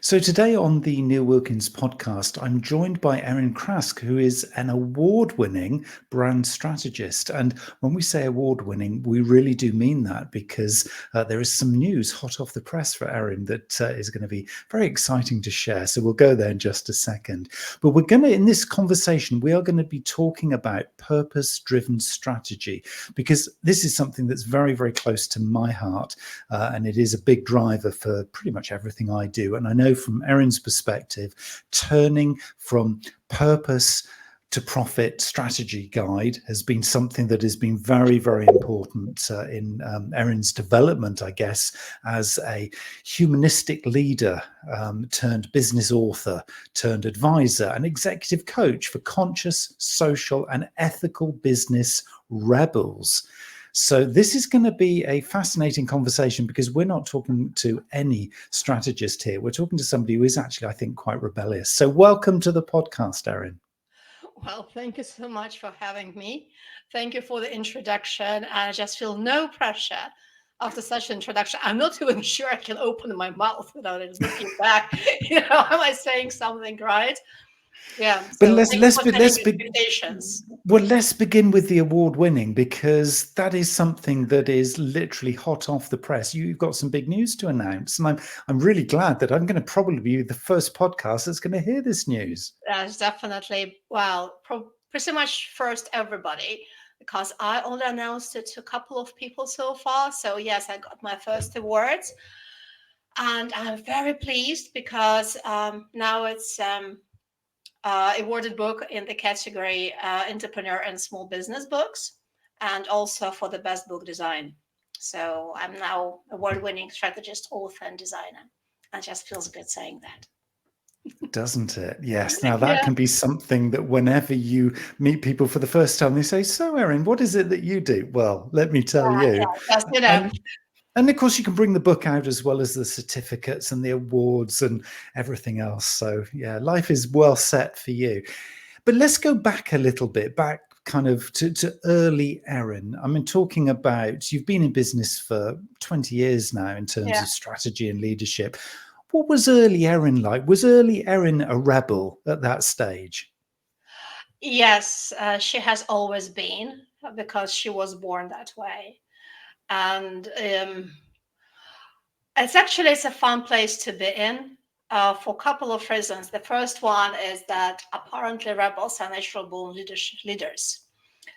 So today on the Neil Wilkins podcast, I'm joined by Erin Craske, who is an award-winning brand strategist. And when we say award-winning, we really do mean that because there is some news hot off the press for Erin that is going to be very exciting to share. So we'll go there in just a second. But we're going to, in this conversation, we are going to be talking about purpose-driven strategy, because this is something that's very, very close to my heart. And it is a big driver for pretty much everything I do. And I know from Erin's perspective, turning from purpose to profit strategy guide has been something that has been very, very important in Erin's development, I guess, as a humanistic leader turned business author, turned advisor and executive coach for conscious, social and ethical business rebels. So this is going to be a fascinating conversation because we're not talking to any strategist here. We're talking to somebody who is actually, I think, quite rebellious. So welcome to the podcast, Erin. Well, thank you so much for having me. Thank you for the introduction. I just feel no pressure after such an introduction. I'm not even sure I can open my mouth without it looking back. Am I saying something right? Yeah. But So thank you for setting let's be expectations. well, let's begin with the award winning, because that is something that is literally hot off the press. You've got some big news to announce, and I'm really glad that I'm going to probably be the first podcast that's going to hear this news. That's definitely, well, pretty much first everybody, because I only announced it to a couple of people so far. So yes, I got my first awards. And I'm very pleased because now it's awarded book in the category entrepreneur and small business books, and also for the best book design. So I'm now award-winning strategist, author, and designer. And it just feels good saying that. Doesn't it? Yes. Now that Yeah, can be something that whenever you meet people for the first time, they say, "So, Erin, what is it that you do?" Well, let me tell you. yeah, just And and of course, you can bring the book out as well as the certificates and the awards and everything else. So, yeah, life is well set for you. But let's go back a little bit, back kind of to early Erin. I mean, talking about you've been in business for 20 years now in terms yeah. of strategy and leadership. What was early Erin like? Was early Erin a rebel at that stage? Yes, she has always been because she was born that way. And it's a fun place to be in for a couple of reasons. The first one is that apparently rebels are natural born leaders.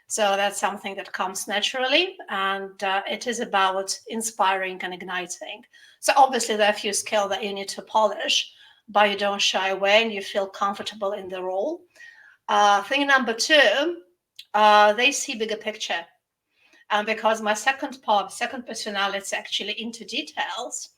So that's something that comes naturally, and it is about inspiring and igniting. So obviously there are a few skills that you need to polish, but you don't shy away and you feel comfortable in the role. Thing number two, they see bigger picture. And because my second personality is actually into details,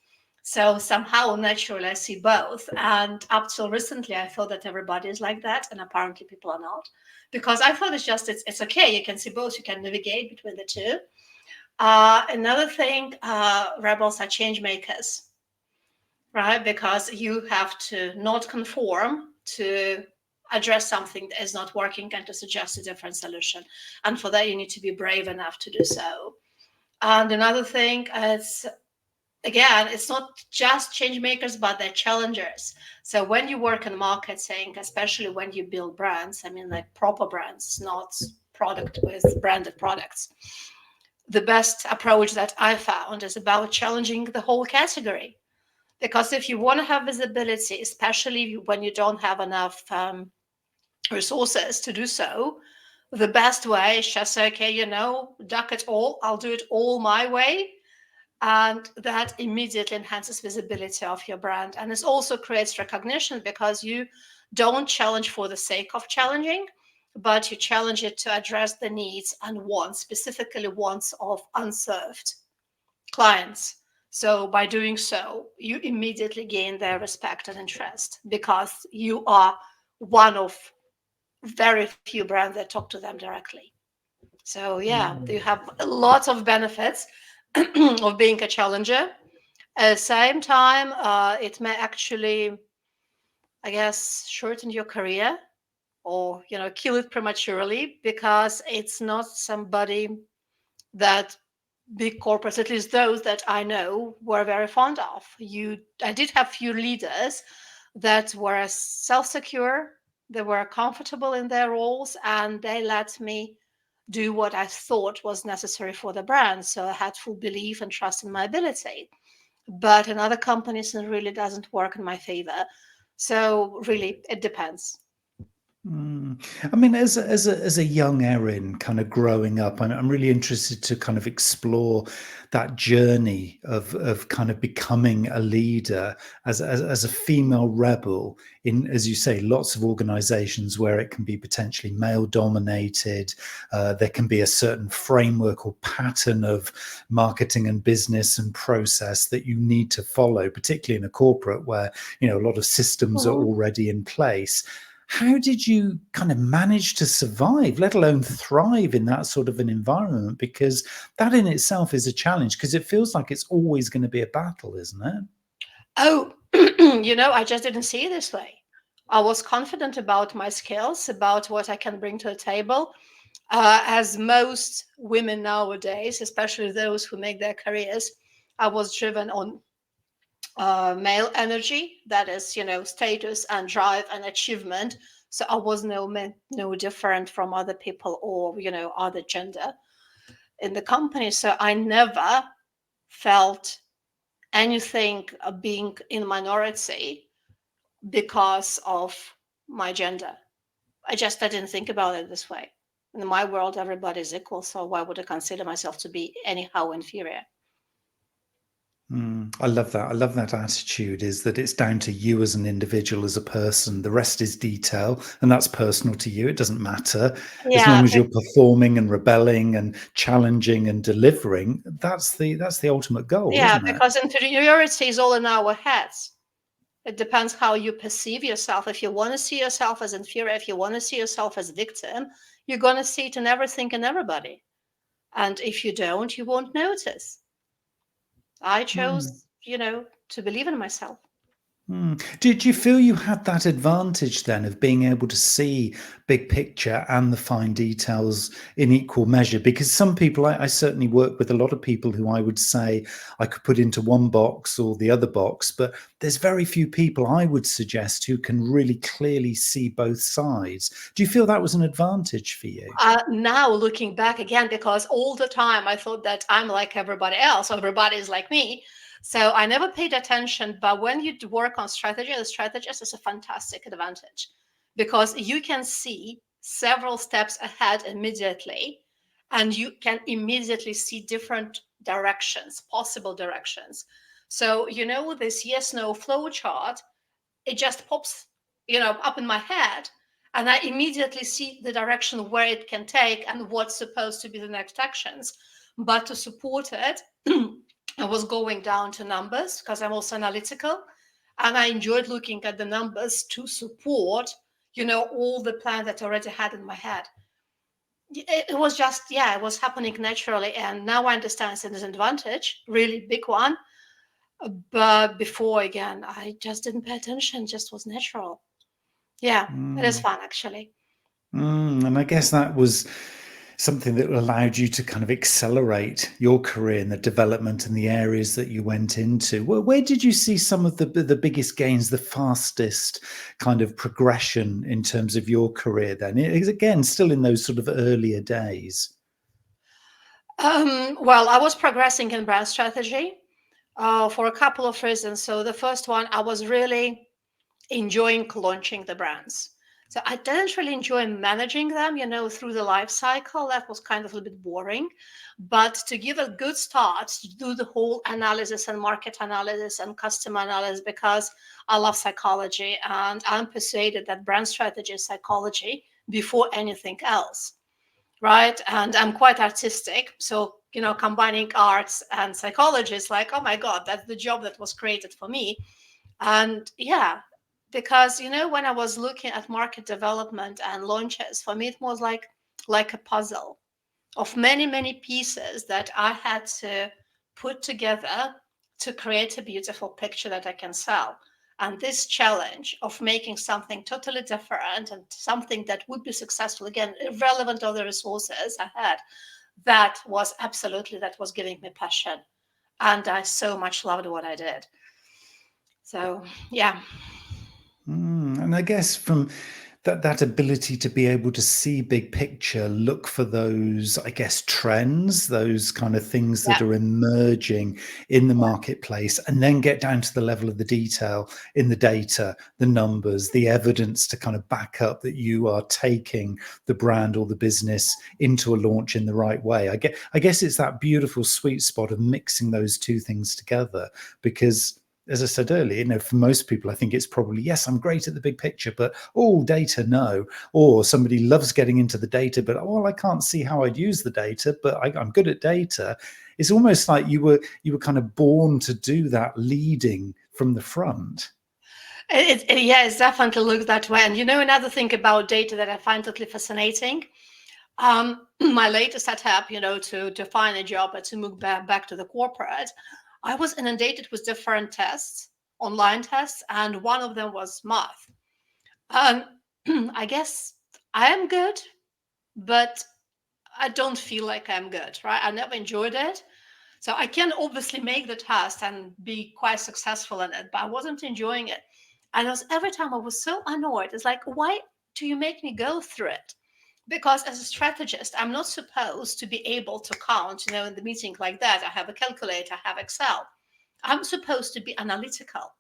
so somehow naturally I see both. And up till recently, I thought that everybody is like that, and apparently people are not. Because I thought it's okay. You can see both. You can navigate between the two. Another thing, rebels are change makers, right? Because you have to not conform to address something that is not working and to suggest a different solution. And for that, you need to be brave enough to do so. And another thing is, again, it's not just change makers, but they're challengers. So when you work in marketing, especially when you build brands, I mean, like proper brands, not product with branded products, the best approach that I found is about challenging the whole category. Because if you want to have visibility, especially when you don't have enough resources to do so, the best way is just say, okay, duck it all. I'll do it all my way. And that immediately enhances visibility of your brand. And it also creates recognition because you don't challenge for the sake of challenging, but you challenge it to address the needs and wants, specifically wants of unserved clients. So by doing so, you immediately gain their respect and interest because you are one of very few brands that talk to them directly. So yeah, you Mm. have lots of benefits of being a challenger. At the same time, it may actually, I guess, shorten your career or kill it prematurely because it's not somebody that big corporates, at least those that I know, were very fond of. I did have few leaders that were self-secure, they were comfortable in their roles, and they let me do what I thought was necessary for the brand. So I had full belief and trust in my ability. But in other companies, it really doesn't work in my favor. So really, it depends. I mean, as a young Erin, kind of growing up, I'm really interested to kind of explore that journey of kind of becoming a leader as a female rebel in, as you say, lots of organizations where it can be potentially male dominated. There can be a certain framework or pattern of marketing and business and process that you need to follow, particularly in a corporate where, a lot of systems are Mhm. already in place. How did you kind of manage to survive, let alone thrive in that sort of an environment? Because that in itself is a challenge, because it feels like it's always going to be a battle, isn't it? Oh, I just didn't see it this way. I was confident about my skills, about what I can bring to the table. As most women nowadays, especially those who make their careers, I was driven on male energy, that is, status and drive and achievement. So I was no different from other people or, other gender in the company. So I never felt anything being in minority because of my gender. I didn't think about it this way. In my world, everybody is equal. So why would I consider myself to be anyhow inferior? I love that. I love that attitude, is that it's down to you as an individual, as a person. The rest is detail, and that's personal to you. It doesn't matter. As Yeah, long as you're performing and rebelling and challenging and delivering, that's the ultimate goal, yeah, isn't it? because inferiority is all in our heads. It depends how you perceive yourself. If you want to see yourself as inferior, if you want to see yourself as victim, you're going to see it in everything and everybody. And if you don't, you won't notice. I chose, to believe in myself. Did you feel you had that advantage then of being able to see big picture and the fine details in equal measure? Because some people, I certainly work with a lot of people who I would say I could put into one box or the other box, but there's very few people I would suggest who can really clearly see both sides. Do you feel that was an advantage for you? Now looking back again, because all the time I thought that I'm like everybody else, everybody is like me. So I never paid attention. But when you work on strategy, the strategist is a fantastic advantage because you can see several steps ahead immediately, and you can immediately see different directions, possible directions. So, this yes no flow chart, it just pops, up in my head, and I immediately see the direction where it can take and what's supposed to be the next actions. But to support it, I was going down to numbers because I'm also analytical, and I enjoyed looking at the numbers to support, all the plans that I already had in my head. It was just, yeah, it was happening naturally, and now I understand it's an advantage, really big one. But before, again, I just didn't pay attention, just was natural. Yeah, it is Mm. fun actually. And I guess that was something that allowed you to kind of accelerate your career and the development and the areas that you went into. Where did you see some of the biggest gains, the fastest kind of progression in terms of your career then? It is, again, still in those sort of earlier days. Well, I was progressing in brand strategy for a couple of reasons. So the first one, I was really enjoying launching the brands. So I didn't really enjoy managing them, through the life cycle. That was kind of a little bit boring. But to give a good start, to do the whole analysis and market analysis and customer analysis, because I love psychology and I'm persuaded that brand strategy is psychology before anything else, right? And I'm quite artistic. So, combining arts and psychology is like, oh my God, that's the job that was created for me. And yeah, because when I was looking at market development and launches, for me it was like a puzzle of many, many pieces that I had to put together to create a beautiful picture that I can sell. And this challenge of making something totally different and something that would be successful, again, irrelevant of the resources I had, that was giving me passion. And I so much loved what I did. So, yeah. And I guess from that ability to be able to see big picture, look for those, I guess, trends, those kind of things that Yeah. are emerging in the marketplace, and then get down to the level of the detail in the data, the numbers, the evidence to kind of back up that you are taking the brand or the business into a launch in the right way. I guess it's that beautiful sweet spot of mixing those two things together, because as I said earlier, for most people, I think it's probably, yes, I'm great at the big picture, but data, no. Or somebody loves getting into the data, but I can't see how I'd use the data, but I'm good at data. It's almost like you were kind of born to do that, leading from the front. It definitely looks that way. And another thing about data that I find totally fascinating. My latest setup, to find a job and to move back to the corporate, I was inundated with different tests, online tests, and one of them was math. I guess I am good, but I don't feel like I'm good, right? I never enjoyed it. So I can obviously make the test and be quite successful in it, but I wasn't enjoying it. And every time I was so annoyed. It's like, why do you make me go through it? Because as a strategist, I'm not supposed to be able to count, in the meeting like that. I have a calculator, I have Excel. I'm supposed to be analytical.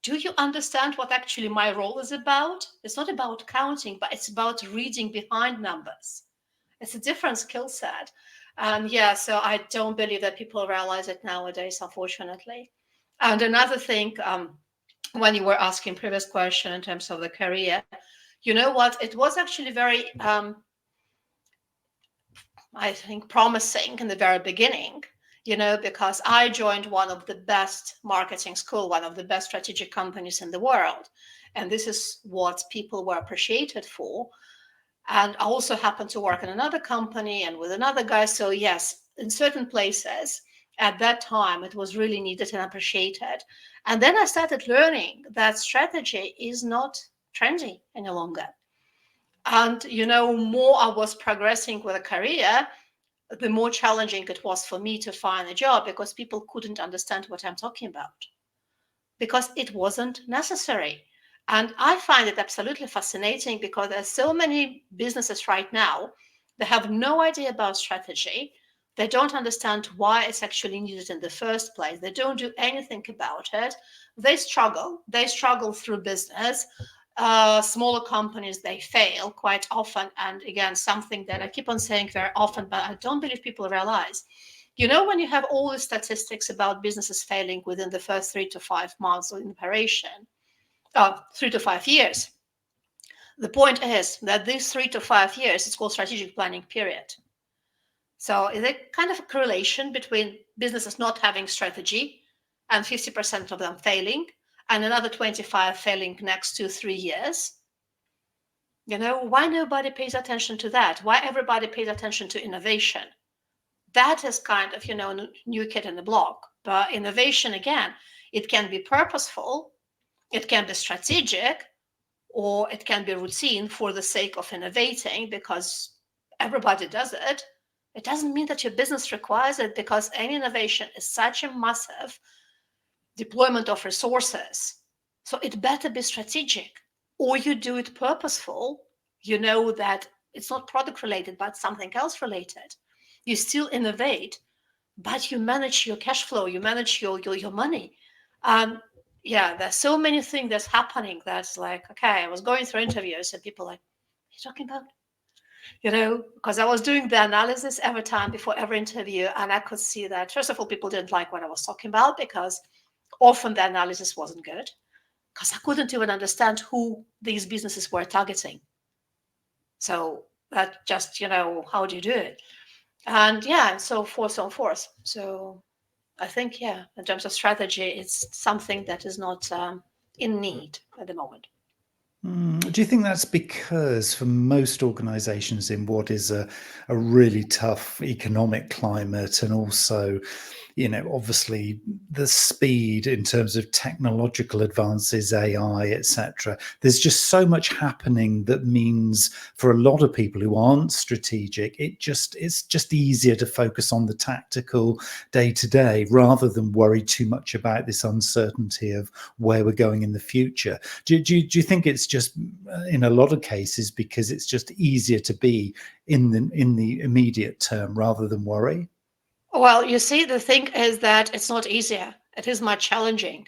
Do you understand what actually my role is about? It's not about counting, but it's about reading behind numbers. It's a different skill set. And so I don't believe that people realize it nowadays, unfortunately. And another thing, when you were asking previous question in terms of the career, you know what? It was actually very, I think, promising in the very beginning, because I joined one of the best marketing school, one of the best strategic companies in the world. And this is what people were appreciated for. And I also happened to work in another company and with another guy. So yes, in certain places at that time, it was really needed and appreciated. And then I started learning that strategy is not trendy any longer. And, more I was progressing with a career, the more challenging it was for me to find a job, because people couldn't understand what I'm talking about, because it wasn't necessary. And I find it absolutely fascinating, because there's so many businesses right now that have no idea about strategy. They don't understand why it's actually needed in the first place. They don't do anything about it. They struggle. They struggle through business. Smaller companies, they fail quite often. And again, something that I keep on saying very often, but I don't believe people realize. When you have all the statistics about businesses failing within the first 3 to 5 months of operation, 3 to 5 years, the point is that these 3 to 5 years is called strategic planning period. So is a kind of a correlation between businesses not having strategy and 50% of them failing, and another 25 failing next 2-3 years. Why nobody pays attention to that? Why everybody pays attention to innovation? That is kind of, new kid in the block. But innovation, again, it can be purposeful, it can be strategic, or it can be routine for the sake of innovating because everybody does it. It doesn't mean that your business requires it, because any innovation is such a massive deployment of resources. So it better be strategic, or you do it purposeful. You know that it's not product related, but something else related. You still innovate, but you manage your cash flow, you manage your money. There's so many things that's happening that's like, okay, I was going through interviews and people like, what are you talking about? Because I was doing the analysis every time before every interview, and I could see that, first of all, people didn't like what I was talking about, because often the analysis wasn't good, because I couldn't even understand who these businesses were targeting. So that just, how do you do it? And so forth, so forth. So I think, in terms of strategy, it's something that is not in need at the moment. Do you think that's because for most organizations in what is a really tough economic climate, and also, obviously the speed in terms of technological advances, AI, etc. There's just so much happening that means for a lot of people who aren't strategic, it's just easier to focus on the tactical day to day rather than worry too much about this uncertainty of where we're going in the future. Do you think it's just in a lot of cases because it's just easier to be in the immediate term rather than worry? Well, you see, the thing is that it's not easier. It is more challenging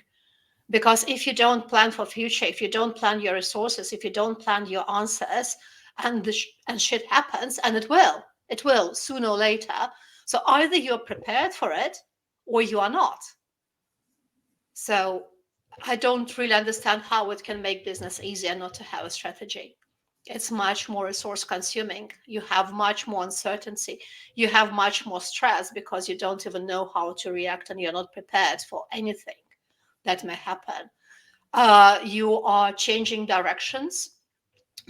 because if you don't plan for future, if you don't plan your resources, if you don't plan your answers, and and shit happens, and it will sooner or later. So either you're prepared for it or you are not. So I don't really understand how it can make business easier not to have a strategy. It's much more resource consuming. You have much more uncertainty. You have much more stress because you don't even know how to react and you're not prepared for anything that may happen. You are changing directions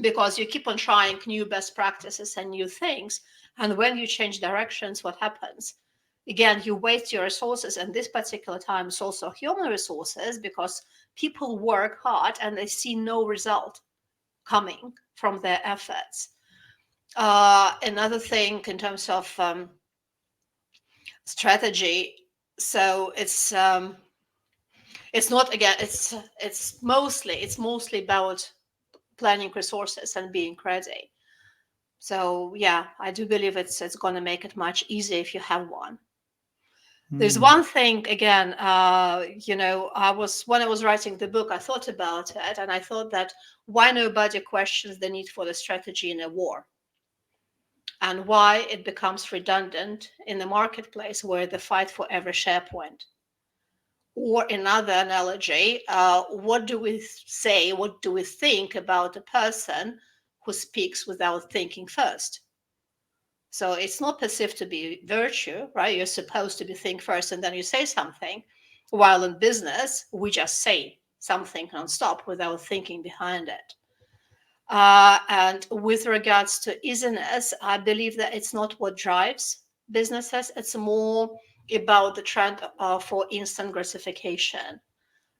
because you keep on trying new best practices and new things. And when you change directions, what happens? Again, you waste your resources. And this particular time is also human resources because people work hard and they see no result coming from their efforts. Another thing in terms of strategy, so it's not, again, it's mostly about planning resources and being ready. So yeah, I do believe it's going to make it much easier if you have one. There's Mm. one thing again, when I was writing the book, I thought about it, and I thought that why nobody questions the need for the strategy in a war, and why it becomes redundant in the marketplace where the fight for every share point. Or another analogy, what do we say, what do we think about a person who speaks without thinking first? So it's not perceived to be virtue, right? You're supposed to be think first and then you say something. While in business, we just say something nonstop without thinking behind it. And with regards to easiness, I believe that it's not what drives businesses. It's more about the trend for instant gratification.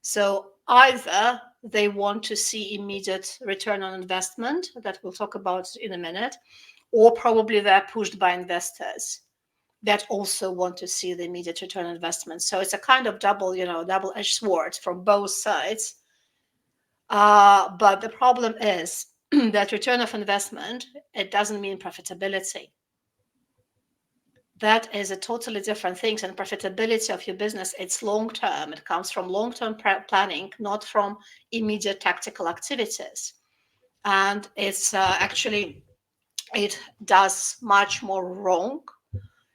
So either they want to see immediate return on investment, that we'll talk about in a minute, or probably they're pushed by investors that also want to see the immediate return on investment. So it's a kind of double-edged sword from both sides. But the problem is that return of investment, it doesn't mean profitability. That is a totally different thing. And profitability of your business, it's long term. It comes from long term planning, not from immediate tactical activities. And it's actually, it does much more wrong.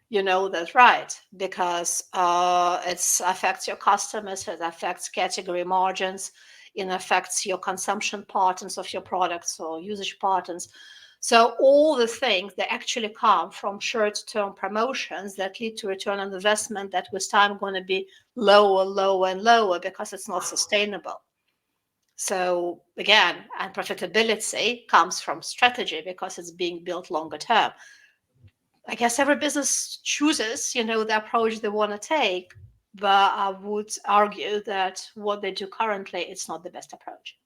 You know that, right? Because it affects your customers, it affects category margins, it affects your consumption patterns of your products or usage patterns. So all the things that actually come from short-term promotions that lead to return on investment that with time going to be lower, lower, and lower because it's not sustainable. So again, and profitability comes from strategy because it's being built longer term. I guess every business chooses, the approach they want to take, but I would argue that what they do currently, it's not the best approach.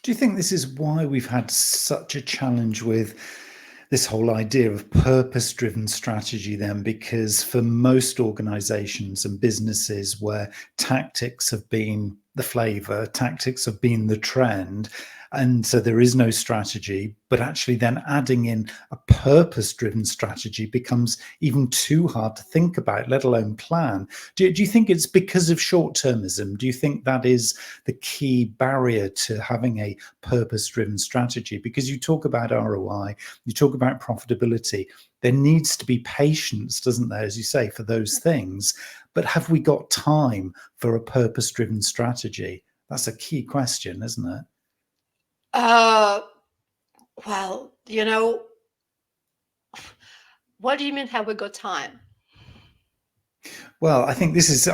Do you think this is why we've had such a challenge with this whole idea of purpose driven strategy then? Because for most organizations and businesses where tactics have been the flavor, tactics have been the trend, and so there is no strategy, but actually then adding in a purpose driven strategy becomes even too hard to think about, let alone plan. Do you think it's because of short termism? Do you think that is the key barrier to having a purpose driven strategy? Because you talk about ROI, you talk about profitability. There needs to be patience, doesn't there, as you say, for those things. But have we got time for a purpose driven strategy? That's a key question, isn't it? Uh, well, what do you mean have we got time? Well, I think this is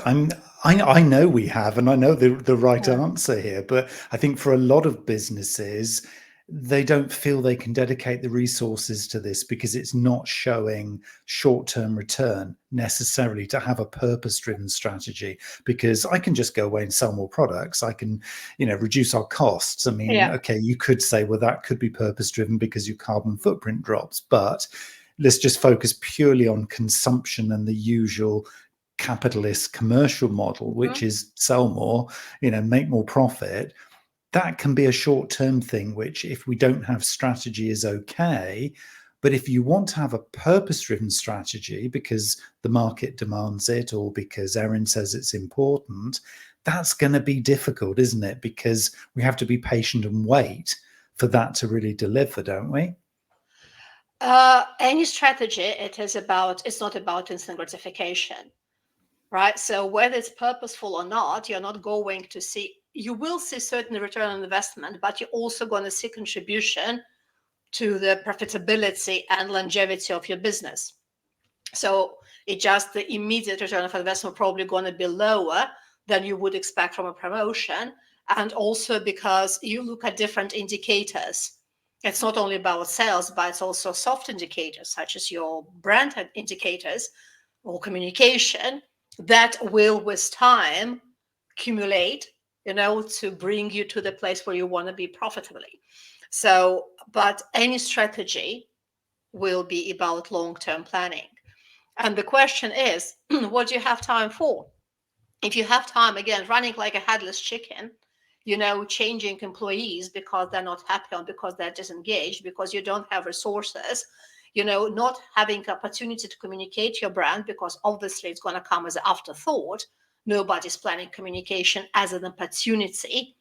I know we have, and I know the right Yeah. answer here, but I think for a lot of businesses, they don't feel they can dedicate the resources to this because it's not showing short-term return necessarily to have a purpose-driven strategy. Because I can just go away and sell more products. I can, reduce our costs. I mean, Yeah. okay, you could say, well, that could be purpose-driven because your carbon footprint drops, but let's just focus purely on consumption and the usual capitalist commercial model, which Mhm. is sell more, make more profit. That can be a short-term thing, which if we don't have strategy is okay. But if you want to have a purpose-driven strategy because the market demands it or because Erin says it's important, that's going to be difficult, isn't it? Because we have to be patient and wait for that to really deliver, don't we? Any strategy, it's not about instant gratification, right? So whether it's purposeful or not, you will see certain return on investment, but you're also going to see contribution to the profitability and longevity of your business. So the immediate return of investment probably going to be lower than you would expect from a promotion. And also because you look at different indicators. It's not only about sales, but it's also soft indicators, such as your brand indicators or communication, that will, with time, accumulate, to bring you to the place where you want to be profitably. So, but any strategy will be about long-term planning. And the question is, what do you have time for? If you have time, again, running like a headless chicken, changing employees because they're not happy or because they're disengaged, because you don't have resources, not having opportunity to communicate your brand because obviously it's going to come as an afterthought. Nobody's planning communication as an opportunity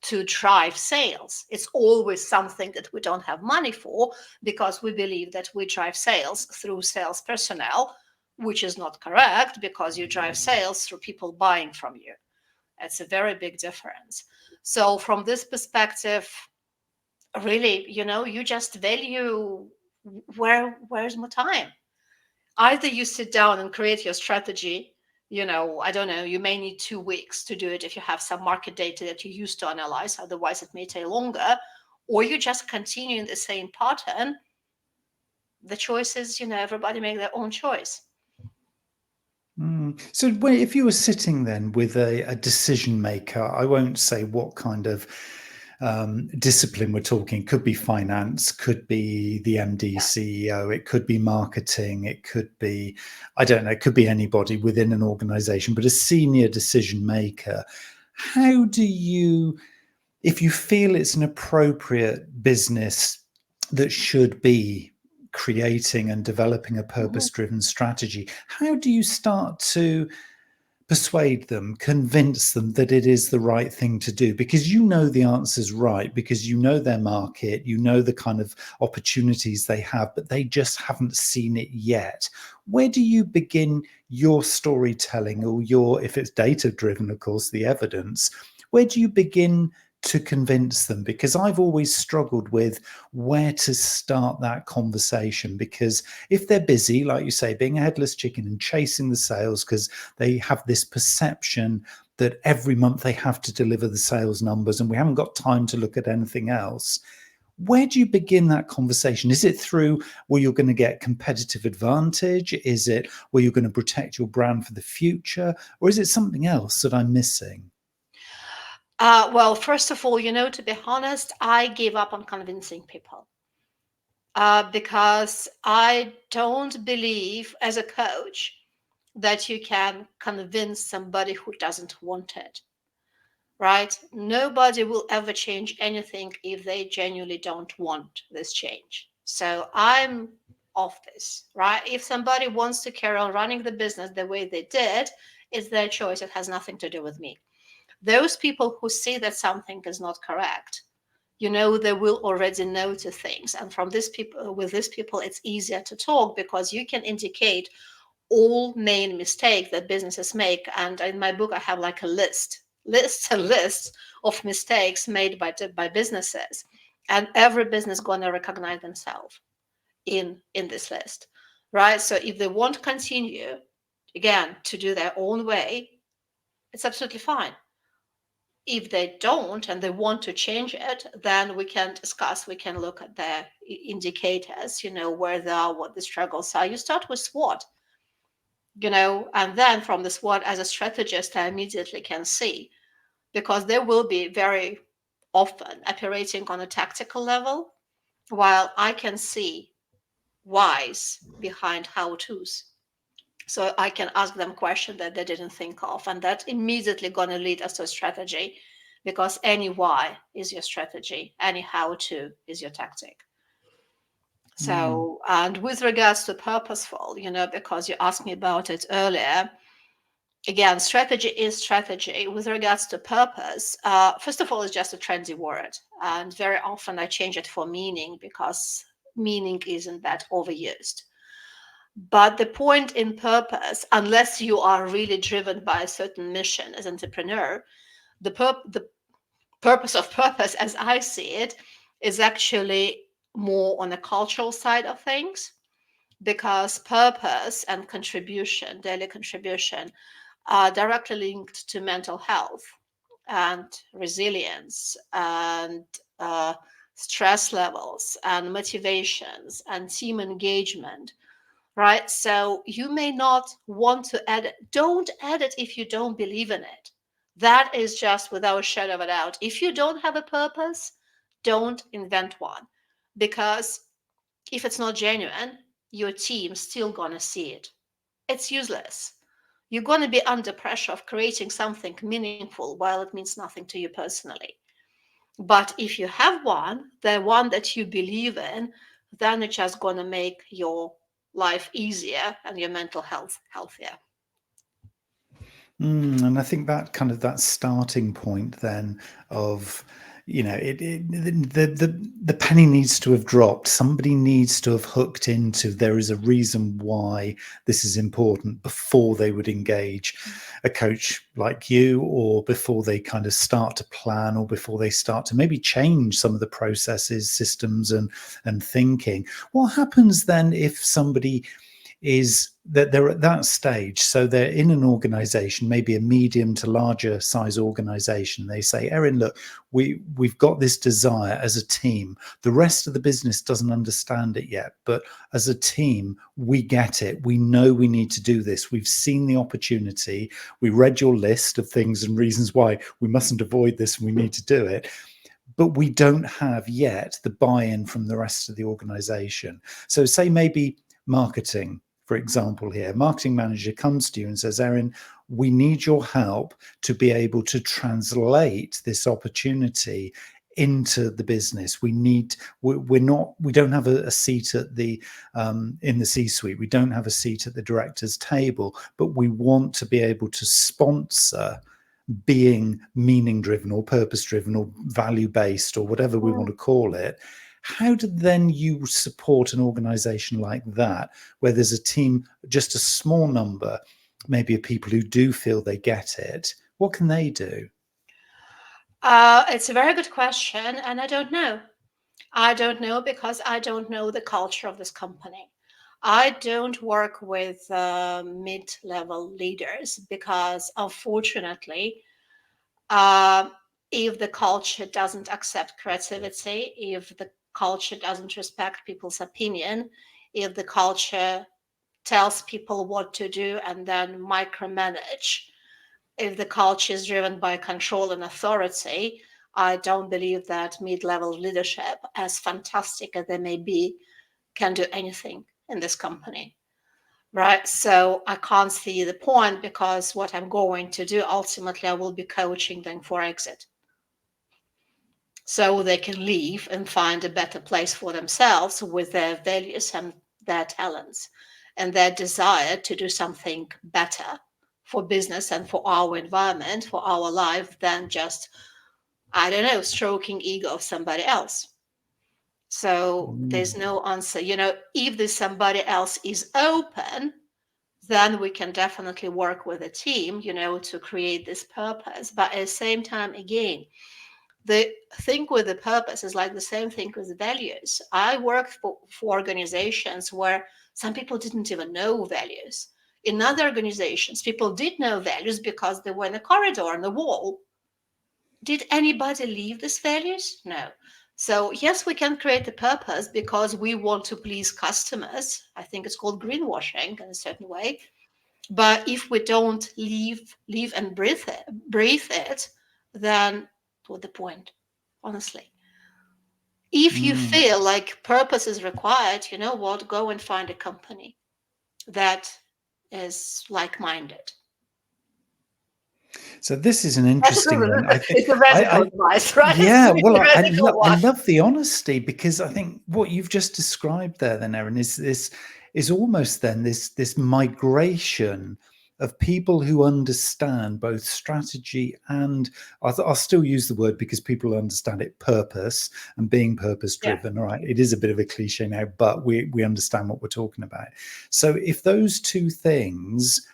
to drive sales. It's always something that we don't have money for because we believe that we drive sales through sales personnel, which is not correct because you drive sales through people buying from you. It's a very big difference. So, from this perspective, really, you just value where's my time. Either you sit down and create your strategy, I don't know, you may need 2 weeks to do it if you have some market data that you use to analyze, otherwise it may take longer, or you just continue in the same pattern. The choice is, everybody make their own choice. So if you were sitting then with a decision maker, I won't say what kind of discipline we're talking. It could be finance, could be the MD, Yeah. CEO, it could be marketing, it could be, I don't know, it could be anybody within an organization, but a senior decision maker. How do you, if you feel it's an appropriate business that should be creating and developing a Mhm. purpose-driven strategy, how do you start to persuade them, convince them that it is the right thing to do? Because you know the answer's right, because you know their market, you know the kind of opportunities they have, but they just haven't seen it yet. Where do you begin your storytelling, or if it's data driven, of course, the evidence? Where do you begin to convince them? Because I've always struggled with where to start that conversation. Because if they're busy, like you say, being a headless chicken and chasing the sales because they have this perception that every month they have to deliver the sales numbers and we haven't got time to look at anything else. Where do you begin that conversation? Is it through where you're going to get competitive advantage? Is it where you're going to protect your brand for the future? Or is it something else that I'm missing? Well, first of all, to be honest, I gave up on convincing people because I don't believe as a coach that you can convince somebody who doesn't want it, right? Nobody will ever change anything if they genuinely don't want this change. So I'm off this, right? If somebody wants to carry on running the business the way they did, it's their choice. It has nothing to do with me. Those people who see that something is not correct, they will already notice things. And with these people, it's easier to talk because you can indicate all main mistakes that businesses make. And in my book, I have like a lists and lists of mistakes made by businesses. And every business gonna recognize themselves in this list, right? So if they want to continue, again, to do their own way, it's absolutely fine. If they don't and they want to change it, then we can discuss, we can look at the indicators, where they are, what the struggles are. You start with SWOT, and then from the SWOT, as a strategist, I immediately can see, because they will be very often operating on a tactical level, while I can see whys behind how to's. So I can ask them questions that they didn't think of, and that immediately going to lead us to a strategy, because any why is your strategy, any how to is your tactic. Mm. So, and with regards to purposeful, because you asked me about it earlier, again, strategy is strategy. With regards to purpose, first of all, it's just a trendy word. And very often I change it for meaning, because meaning isn't that overused. But the point in purpose, unless you are really driven by a certain mission as an entrepreneur, the purpose of purpose, as I see it, is actually more on the cultural side of things, because purpose and contribution, daily contribution, are directly linked to mental health and resilience and stress levels and motivations and team engagement, right? So you may not want to add it. Don't add it if you don't believe in it. That is just without a shadow of a doubt. If you don't have a purpose, don't invent one, because if it's not genuine, your team's still gonna see it. It's useless. You're gonna be under pressure of creating something meaningful while it means nothing to you personally. But if you have one, the one that you believe in, then it's just gonna make your life easier and your mental health healthier. And I think that kind of that starting point then of, the penny needs to have dropped. Somebody needs to have hooked into, there is a reason why this is important, before they would engage a coach like you, or before they kind of start to plan, or before they start to maybe change some of the processes, systems, and thinking. What happens then if somebody is that they're at that stage, so they're in an organization, maybe a medium to larger size organization? They say, Erin, look, we've got this desire as a team. The rest of the business doesn't understand it yet, but as a team, we get it. We know we need to do this. We've seen the opportunity. We read your list of things and reasons why we mustn't avoid this and we need to do it, but we don't have yet the buy-in from the rest of the organization. So say maybe marketing, for example, here, marketing manager comes to you and says, Erin, we need your help to be able to translate this opportunity into the business. We don't have a seat at the in the C-suite. We don't have a seat at the director's table, but we want to be able to sponsor being meaning driven or purpose driven or value based or whatever we want to call it. How do then you support an organization like that, where there's a team, just a small number, maybe, of people who do feel they get it? What can they do? It's a very good question, and I don't know. I don't know, because I don't know the culture of this company. I don't work with mid-level leaders, because unfortunately, uh, if the culture doesn't accept creativity, if the culture doesn't respect people's opinion, if the culture tells people what to do and then micromanage, if the culture is driven by control and authority, I don't believe that mid-level leadership, as fantastic as they may be, can do anything in this company. Right. So I can't see the point, because what I'm going to do ultimately, I will be coaching them for exit, so they can leave and find a better place for themselves with their values and their talents and their desire to do something better for business and for our environment, for our life, than just, I don't know, stroking ego of somebody else. So there's no answer. If this somebody else is open, then we can definitely work with a team, to create this purpose. But at the same time, again, the thing with the purpose is like the same thing with the values. I worked for organizations where some people didn't even know values. In other organizations, people did know values because they were in a corridor on the wall. Did anybody leave these values? No. So yes, we can create a purpose because we want to please customers. I think it's called greenwashing in a certain way. But if we don't live and breathe it, then what the point? Honestly, if you Mm. feel like purpose is required, you know what? Go and find a company that is like-minded. So this is an That's interesting one. I think it's a radical I advice, right? It's yeah, a well, really radical I one. love the honesty, because I think what you've just described there, then, Erin, is almost then this migration of people who understand both strategy and I'll still use the word because people understand it, purpose and being purpose Yeah. driven. All right, it is a bit of a cliche now, but we understand what we're talking about. So if those two things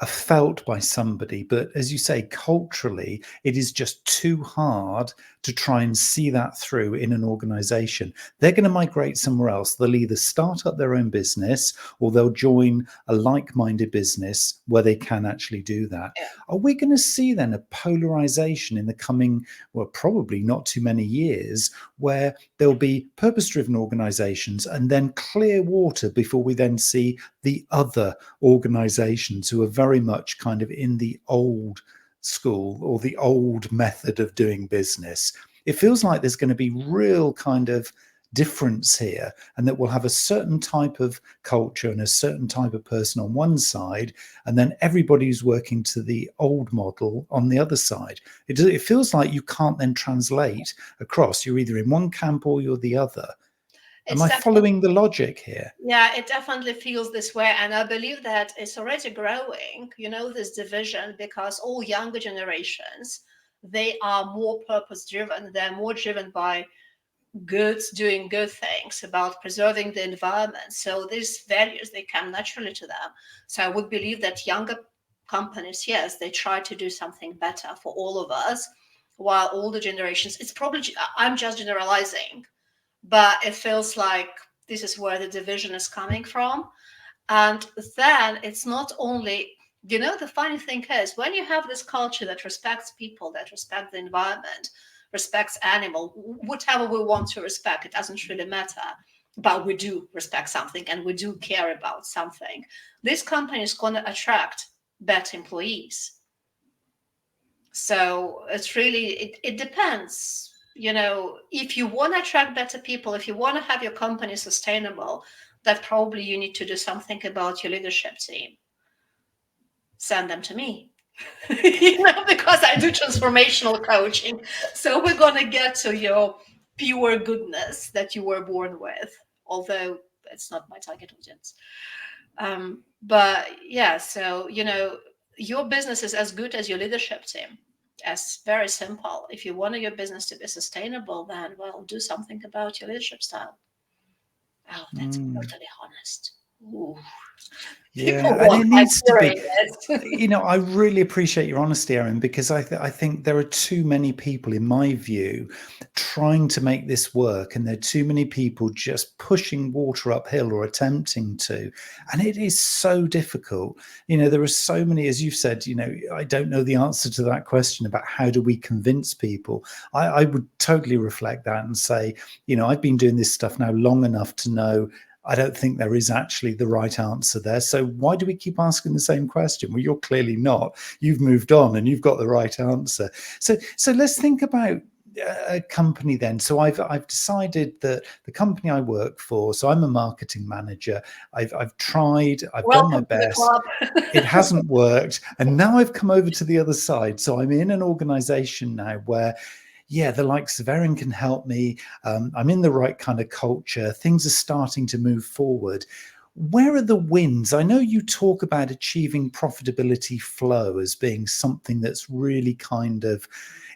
are felt by somebody, but as you say, culturally, it is just too hard to try and see that through in an organization. They're going to migrate somewhere else. They'll either start up their own business or they'll join a like-minded business where they can actually do that. Yeah. Are we going to see then a polarization in the coming, well, probably not too many years, where there'll be purpose-driven organizations and then clear water before we then see the other organizations who are very much kind of in the old school or the old method of doing business? It feels like there's going to be real kind of difference here, and that we'll have a certain type of culture and a certain type of person on one side, and then everybody who's working to the old model on the other side. It feels like you can't then translate across. You're either in one camp or you're the other. Am It's I definitely, following the logic here? yeah, it definitely feels this way. And I believe that it's already growing, this division, because all younger generations, they are more purpose driven. They're more driven by doing good things, about preserving the environment. So these values, they come naturally to them. So I would believe that younger companies, yes, they try to do something better for all of us, while older generations, it's probably, I'm just generalizing, but it feels like this is where the division is coming from. And then it's not only, the funny thing is, when you have this culture that respects people, that respect the environment, respects animal, whatever we want to respect, it doesn't really matter. But we do respect something and we do care about something. This company is going to attract better employees. So it's really, it depends. If you want to attract better people, if you want to have your company sustainable, that probably you need to do something about your leadership team. Send them to me, because I do transformational coaching. So we're going to get to your pure goodness that you were born with, although it's not my target audience. But yeah, so, your business is as good as your leadership team. As very simple. If you want your business to be sustainable, then, well, do something about your leadership style. Oh, that's totally honest. Ooh. People Yeah, and won't it like needs to hearing be. it. I really appreciate your honesty, Erin, because I think there are too many people, in my view, trying to make this work, and there are too many people just pushing water uphill or attempting to, and it is so difficult. There are so many, as you've said. I don't know the answer to that question about how do we convince people. I would totally reflect that and say, I've been doing this stuff now long enough to know I don't think there is actually the right answer there. So why do we keep asking the same question? Well, you're clearly not. You've moved on and you've got the right answer. So let's think about a company then. So I've decided that the company I work for, so I'm a marketing manager. I've tried, I've done my Welcome to the best. club. It hasn't worked. And now I've come over to the other side. So I'm in an organization now where, yeah, the likes of Erin can help me. I'm in the right kind of culture. Things are starting to move forward. Where are the wins? I know you talk about achieving profitability flow as being something that's really kind of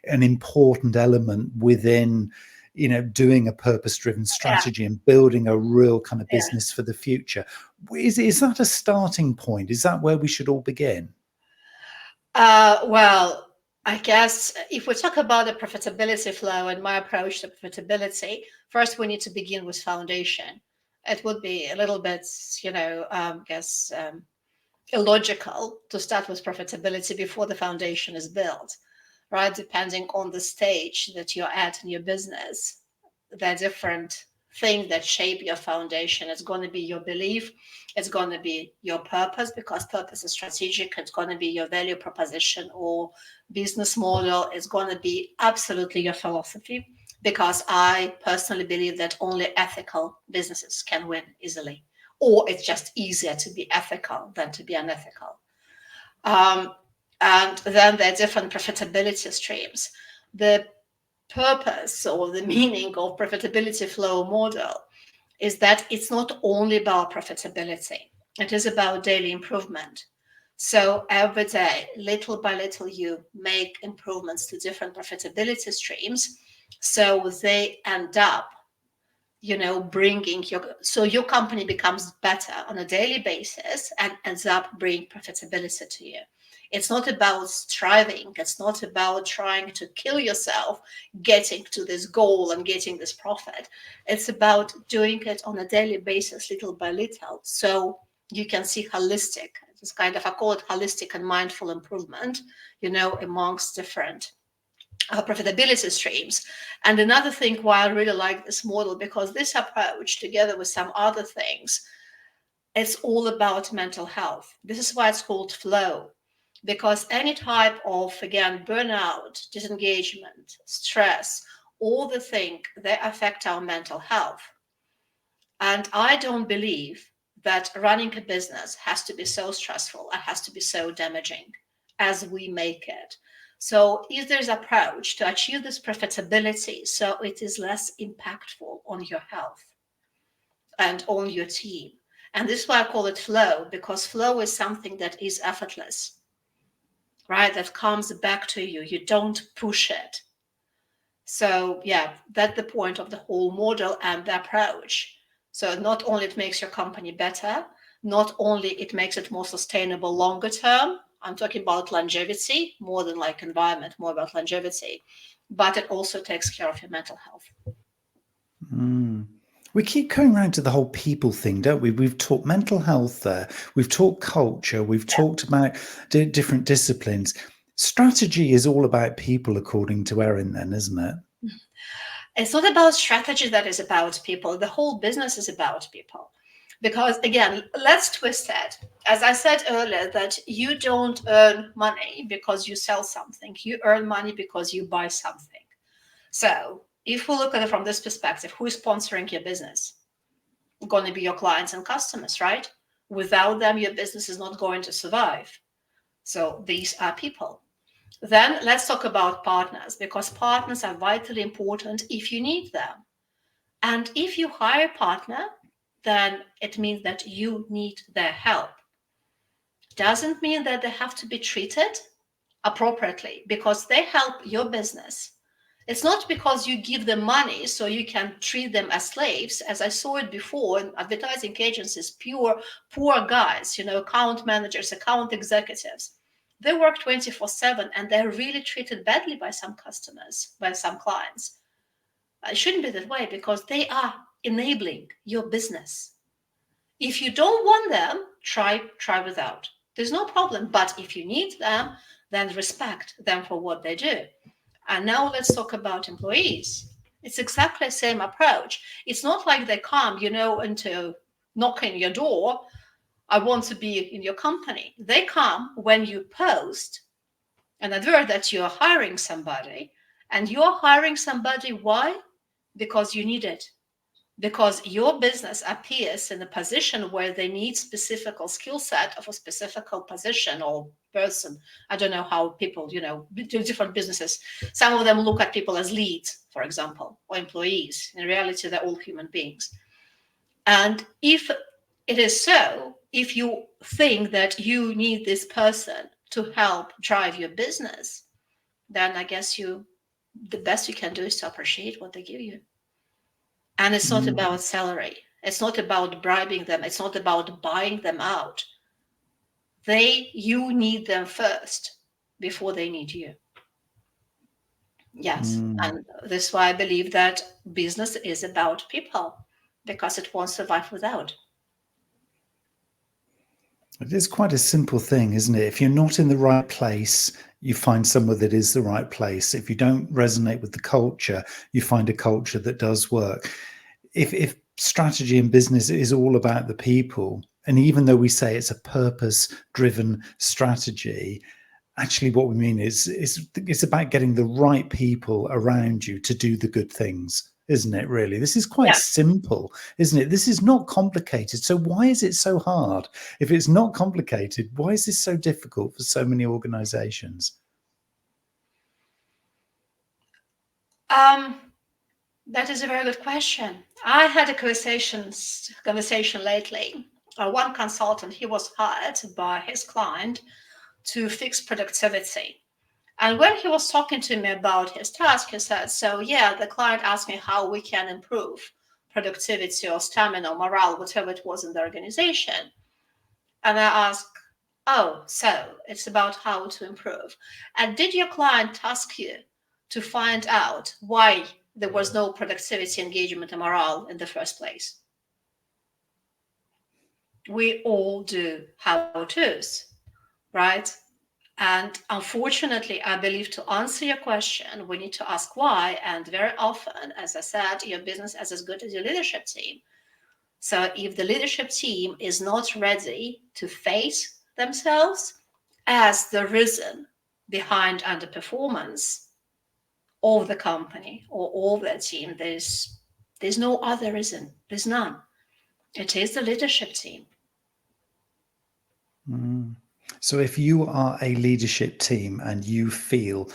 an important element within, doing a purpose-driven strategy and building a real kind of Yeah. business for the future. Is that a starting point? Is that where we should all begin? Well, I guess if we talk about the profitability flow and my approach to profitability, first we need to begin with foundation. It would be a little bit, illogical to start with profitability before the foundation is built, right? Depending on the stage that you're at in your business, there are different things that shape your foundation. It's going to be your belief, it's going to be your purpose, because purpose is strategic. It's going to be your value proposition or business model. It's going to be absolutely your philosophy, because I personally believe that only ethical businesses can win easily, or it's just easier to be ethical than to be unethical. Um, and then there are different profitability streams. The purpose or the meaning of profitability flow model is that it's not only about profitability, it is about daily improvement. So every day, little by little, you make improvements to different profitability streams. So they end up, bringing your company becomes better on a daily basis and ends up bringing profitability to you. It's not about striving, it's not about trying to kill yourself getting to this goal and getting this profit. It's about doing it on a daily basis, little by little, so you can see holistic, it's kind of, I call it holistic and mindful improvement, amongst different profitability streams. And another thing why I really like this model, because this approach, together with some other things, it's all about mental health. This is why it's called flow, because any type of, again, burnout, disengagement, stress, all the things, they affect our mental health. And I don't believe that running a business has to be so stressful and has to be so damaging as we make it. So if there's an approach to achieve this profitability, so it is less impactful on your health and on your team. And this is why I call it flow, because flow is something that is effortless, right? That comes back to you. You don't push it. So yeah, that's the point of the whole model and the approach. So not only it makes your company better, not only it makes it more sustainable longer term. I'm talking about longevity more than like environment, more about longevity, but it also takes care of your mental health. Mm. We keep going around to the whole people thing, don't we? We've talked mental health there. We've talked culture. We've talked about different disciplines. Strategy is all about people, according to Erin, then, isn't it? It's not about strategy that is about people. The whole business is about people. Because again, let's twist it. As I said earlier, that you don't earn money because you sell something. You earn money because you buy something. So if we look at it from this perspective, who is sponsoring your business? Going to be your clients and customers, right? Without them, your business is not going to survive. So these are people. Then let's talk about partners, because partners are vitally important if you need them. And if you hire a partner, then it means that you need their help. Doesn't mean that they have to be treated appropriately because they help your business. It's not because you give them money so you can treat them as slaves, as I saw it before in advertising agencies, poor guys, account managers, account executives. They work 24/7 and they're really treated badly by some customers, by some clients. It shouldn't be that way because they are enabling your business. If you don't want them, try without. There's no problem. But if you need them, then respect them for what they do. And now let's talk about employees. It's exactly the same approach. It's not like they come, into knocking your door. I want to be in your company. They come when you post an advert that you're hiring somebody, and you're hiring somebody. Why? Because you need it. Because your business appears in a position where they need specific skill set of a specific position or person. I don't know how people, do different businesses. Some of them look at people as leads, for example, or employees. In reality, they're all human beings. And if it is so, if you think that you need this person to help drive your business, then I guess the best you can do is to appreciate what they give you. And it's not about salary. It's not about bribing them. It's not about buying them out. You need them first before they need you. Yes. And this is why I believe that business is about people, because it won't survive without. It is quite a simple thing, isn't it? If you're not in the right place, you find somewhere that is the right place. If you don't resonate with the culture, you find a culture that does work. If strategy in business is all about the people, and even though we say it's a purpose-driven strategy, actually what we mean is it's about getting the right people around you to do the good things, isn't it? Really, this is quite Yeah. simple, isn't it? This is not complicated. So why is it so hard? If it's not complicated, why is this so difficult for so many organizations? That is a very good question. I had a conversation lately. One consultant, he was hired by his client to fix productivity. And when he was talking to me about his task, he said, so yeah, the client asked me how we can improve productivity or stamina or morale, whatever it was in the organization. And I asked, oh, so it's about how to improve. And did your client ask you to find out why there was no productivity, engagement, and morale in the first place? We all do how-tos, right? And unfortunately, I believe to answer your question, we need to ask why. And very often, as I said, your business is as good as your leadership team. So if the leadership team is not ready to face themselves as the reason behind underperformance of the company or of their team, there's no other reason. There's none. It is the leadership team. So if you are a leadership team and you feel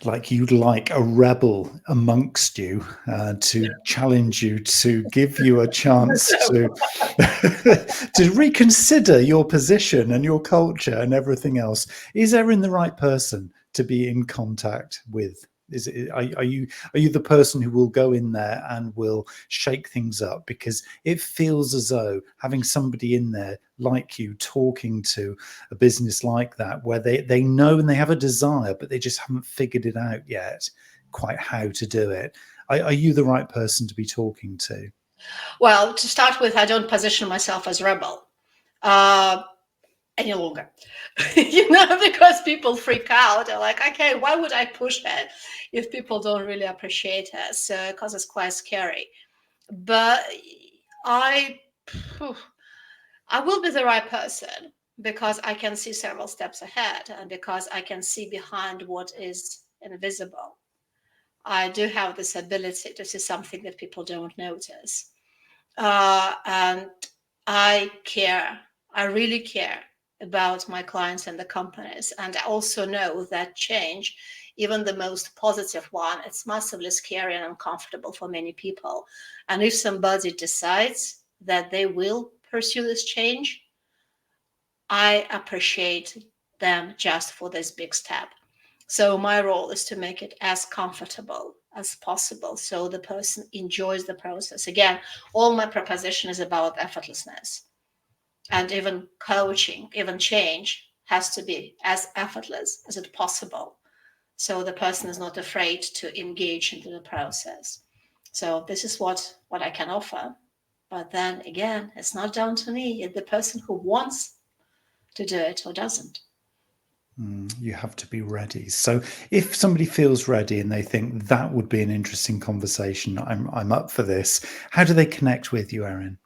like you'd like a rebel amongst you to challenge you, to give you a chance to to reconsider your position and your culture and everything else, is Erin the right person to be in contact with? Are you the person who will go in there and will shake things up? Because it feels as though having somebody in there like you talking to a business like that, where they know and they have a desire, but they just haven't figured it out yet quite how to do it. Are you the right person to be talking to? Well, to start with, I don't position myself as rebel any longer. Because people freak out. They're like, okay, why would I push it if people don't really appreciate it? So, because it's quite scary. But I will be the right person because I can see several steps ahead and because I can see behind what is invisible. I do have this ability to see something that people don't notice. And I care. I really care about my clients and the companies. And I also know that change, even the most positive one, it's massively scary and uncomfortable for many people. And if somebody decides that they will pursue this change, I appreciate them just for this big step. So my role is to make it as comfortable as possible so the person enjoys the process. Again, all my proposition is about effortlessness. And even coaching, even change has to be as effortless as it possible. So the person is not afraid to engage into the process. So this is what I can offer. But then again, it's not down to me. It's the person who wants to do it or doesn't. You have to be ready. So if somebody feels ready and they think that would be an interesting conversation, I'm up for this. How do they connect with you, Erin?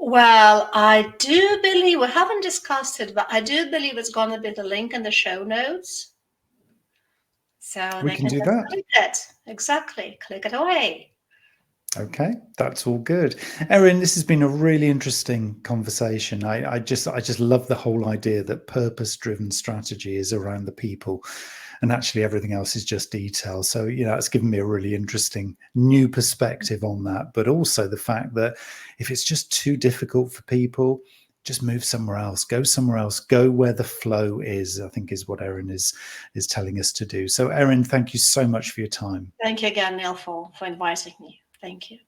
Well, I do believe we haven't discussed it, but I do believe it's going to be the link in the show notes. So We they can can do just that. click it. Exactly. Click it away. Okay, that's all good. Erin, this has been a really interesting conversation. I just love the whole idea that purpose-driven strategy is around the people, and actually everything else is just detail. So, it's given me a really interesting new perspective on that. But also the fact that if it's just too difficult for people, just move somewhere else, go somewhere else, go where the flow is, I think is what Erin is telling us to do. So, Erin, thank you so much for your time. Thank you again, Neil, for inviting me. Thank you.